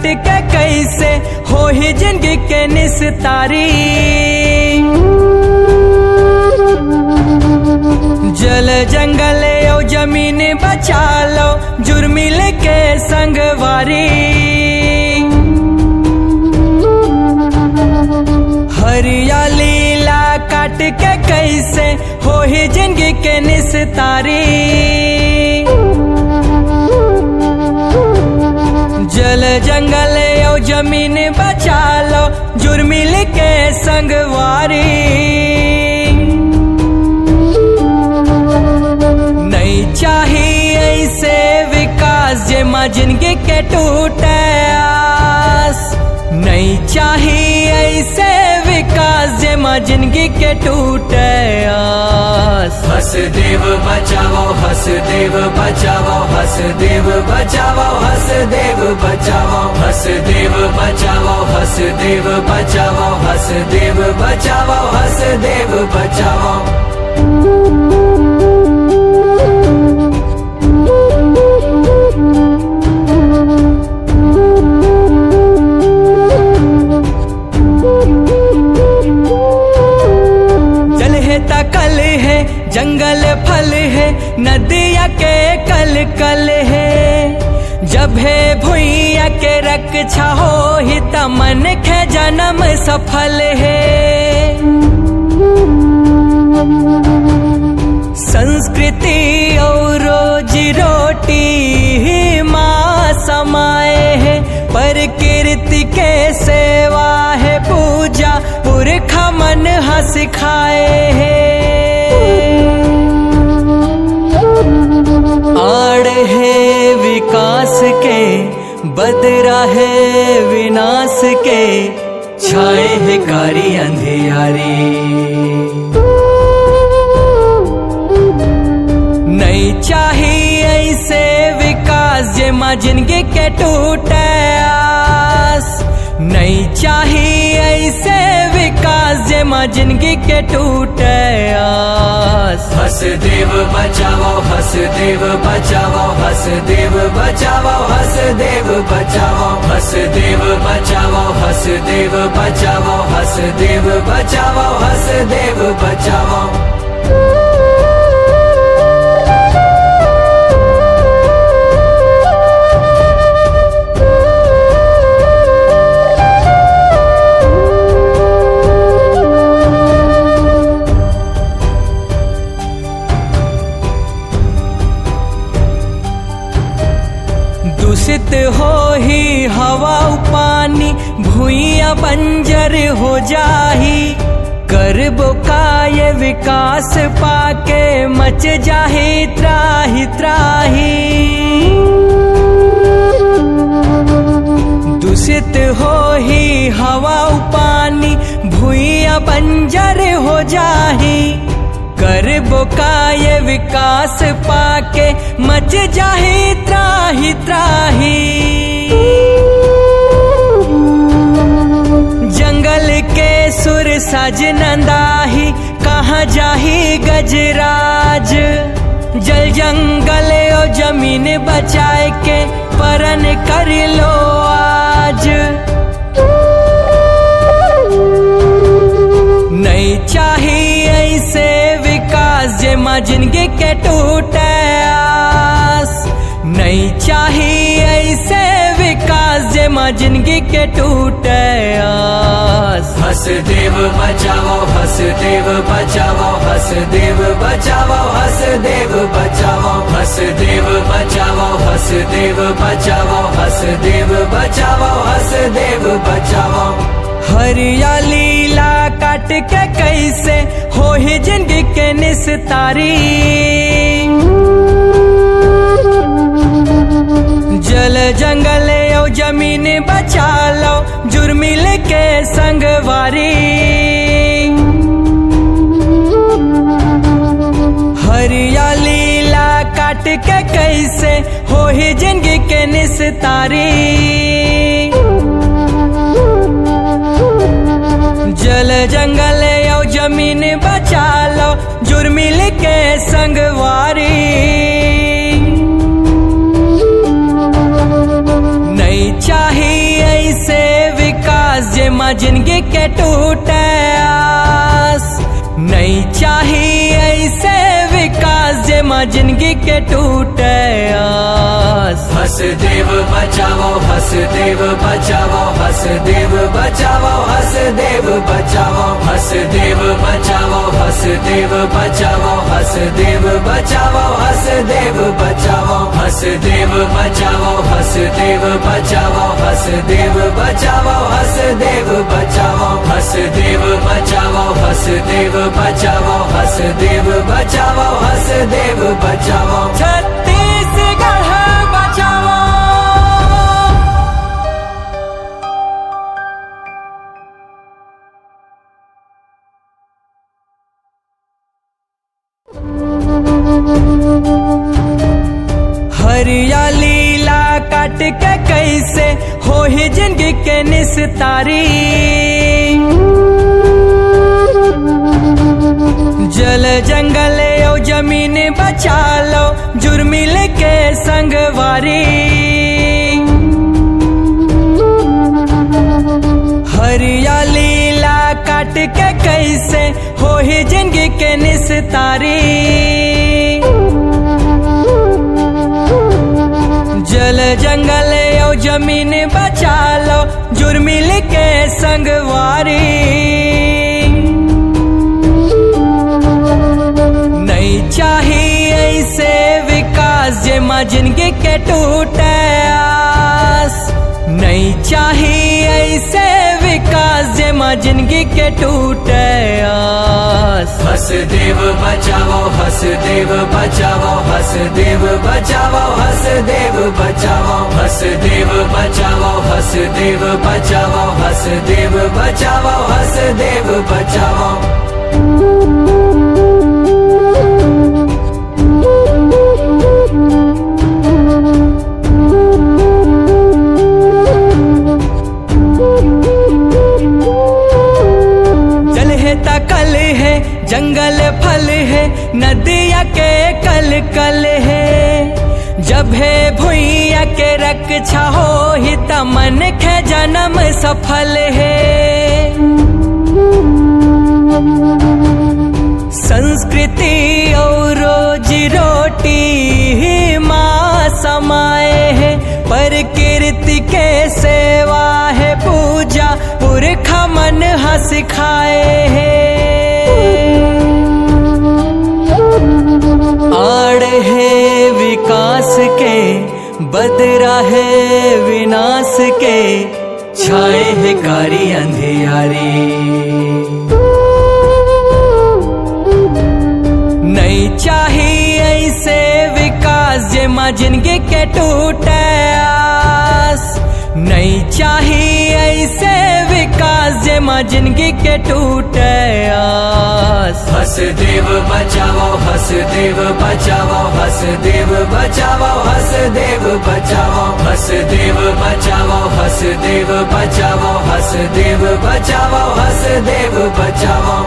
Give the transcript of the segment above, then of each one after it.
के कैसे हो ही जिंदगी के निस्तारी। जल जंगल और जमीन बचा लो जुर्मिल के संगवारी। हरियाली ला काट के कैसे हो ही जिंदगी के निस्तारी। जल जंगल और जमीन बचा लो जुर्मिल के संगवारी। नहीं चाहिए ऐसे विकास जेमा जिंदगी के टूटे आस। नहीं चाहिए ऐसे विकास जेमा जिंदगी के टूटे आस। हसदेव बचाओ हसदेव बचाओ हसदेव बचाओ हसदेव बचाओ हसदेव बचाओ हसदेव बचाओ हसदेव बचाओ हसदेव बचाओ। कल है जंगल फल है नदिया के कल कल है। जब है भुइया के रक्षा हो ही तमन के जन्म सफल है। संस्कृति और रोजी रोटी ही माँ समाए है। प्रकृति के सेवा है पूजा पुरखा मन सिखाए है। आड़ है विकास के बदरा है विनाश के छाए है कारी अंधियारी। नहीं चाहिए ऐसे विकास जेमा जिंदगी के टूटे आस। नहीं चाहिए ऐसे विकास जेमा जिंदगी के टूटे आस। हसदेव बचाओ हसदेव बचाओ हसदेव बचाओ हसदेव बचाओ हसदेव बचाओ हसदेव बचाओ हसदेव बचाओ हसदेव बचाओ। दूषित हो ही हवा पानी भूइया बंजर हो जाही। करबो काय विकास पाके मच जाहे त्राही त्राही। दूषित हो ही हवा पानी भूइया बंजर हो जाही। करबो काय विकास पाके मच जाहे त्राही त्राही। जंगल के सुर सज नंदाही कहाँ जाही गजराज। जल जंगल और जमीन बचाए के परन कर लो आज। नहीं चाहिए ऐसे विकास जेमा जिंदगी के टूटे आस। नहीं चाहिए ऐसे विकास जेमा जिंदगी के टूटे आस। हसदेव बचाओ हसदेव बचाओ हसदेव बचाओ हसदेव बचाओ हसदेव बचाओ हसदेव बचाओ हसदेव बचाओ हसदेव बचाओ। हरियाली ला काट के कैसे हो ही जिंदगी के निस्तारी। जल जंगल और जमीन बचा लो जुर्मिल के संगवारी। हरियाली ला काट के कैसे हो ही जिंदगी के निस्तारी। जल जंगल और जमीन बचा लो जुर्मिल के संगवारी। नहीं चाहिए माँ जिंदगी के टूटे आस। नहीं चाहिए ऐसे विकास जे माँ जिंदगी के टूटे आस। हसदेव बचाओ हसदेव बचाओ हसदेव बचाओ हसदेव बचाओ हसदेव बचाओ हसदेव बचाओ हसदेव बचाओ हसदेव बचाओ हसदेव बचाओ हसदेव बचाओ हसदेव बचाओ हसदेव बचाओ हसदेव बचाओ हसदेव बचाओ हसदेव बचाओ हसदेव बचाओ छत्तीसगढ़ बचाओ। हरियाली ला काट के कैसे हो ही जिंदगी के निस्तारी। जल जंगल और जमीन बचा लो जुर्मिल के संगवारी। हरियाली ला काट के कैसे हो ही जिंदगी के निस्तारी। जल जंगल और जमीन बचा लो जुर्मिल के संगवारी। नहीं चाहिए ऐसे विकास जे माँ जिंदगी के टूटे आस। नहीं चाहिए ऐसे विकास जे माँ जिंदगी के टूटे आस। हसदेव बचाओ हसदेव बचाओ हसदेव बचाओ हसदेव बचाओ हसदेव बचाओ हसदेव बचाओ हसदेव बचाओ हसदेव बचाओ। जल है तकल है जंगल फल है नदिया के कल कल है। जब है भुइया के रक्षा हो ही तमन के जन्म सफल है। संस्कृति और रोजी रोटी ही माँ समाए है। प्रकृति के सेवा है पूजा पुरखा मन हंस खाए है। आड़ है विकास के बदरा है विनाश के छाए है कारी अंधियारी। नहीं चाहिए ऐसे विकास जे माँ जिंदगी के टूटे आस। नहीं चाहिए ऐसे विकास जे माँ जिंदगी के टूटे आस। हसदेव बचाओ हसदेव बचाओ हसदेव बचाओ हसदेव बचाओ हसदेव बचाओ हसदेव बचाओ हसदेव बचाओ हसदेव बचाओ।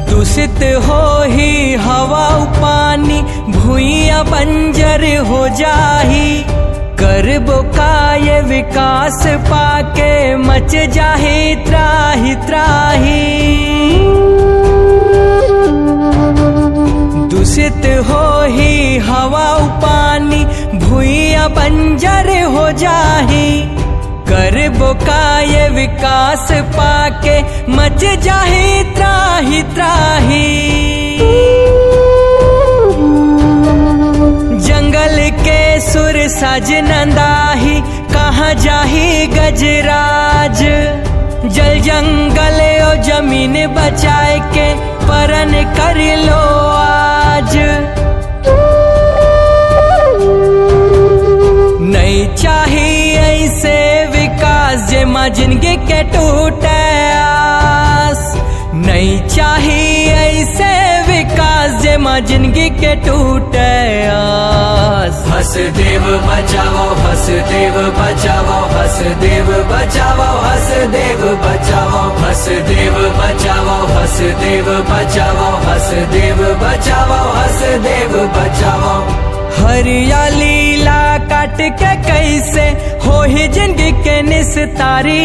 दूषित हो ही हवा पानी भूइया बंजर हो जाही। करबो काय विकास पाके मच जाहे त्राही त्राही। दूषित हो ही हवा पानी भूइया बंजर हो जाही। करबो काय विकास पाके मच जाहे त्राही त्राही। जंगल के सुर सज नंदाही कहाँ जाही गजराज। जल जंगल और जमीन बचाए के परन कर लो आज। नहीं चाहिए ऐसे विकास जे माँ जिंदगी के टूटे आस। नहीं चाहिए कैसे विकास जे माँ जिंदगी के टूटे आस। हसदेव बचाओ हसदेव बचाओ हसदेव बचाओ हसदेव बचाओ हसदेव बचाओ हसदेव बचाओ हसदेव बचाओ हसदेव बचाओ। हरियाली ला काट के कैसे हो ही जिंदगी के निस्तारी।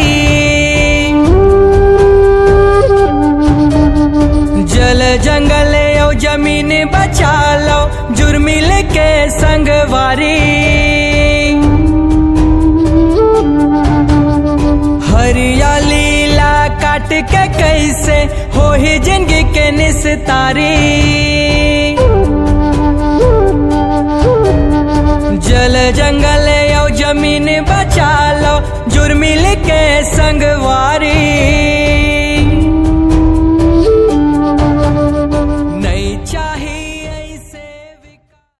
जल जंगल और जमीन बचा लो जुर्मिल के संगवारी। हरियाली ला काट के कैसे हो ही जिंदगी के निस्तारी। जल जंगल और जमीन बचा लो जुर्मिल के संगवारी।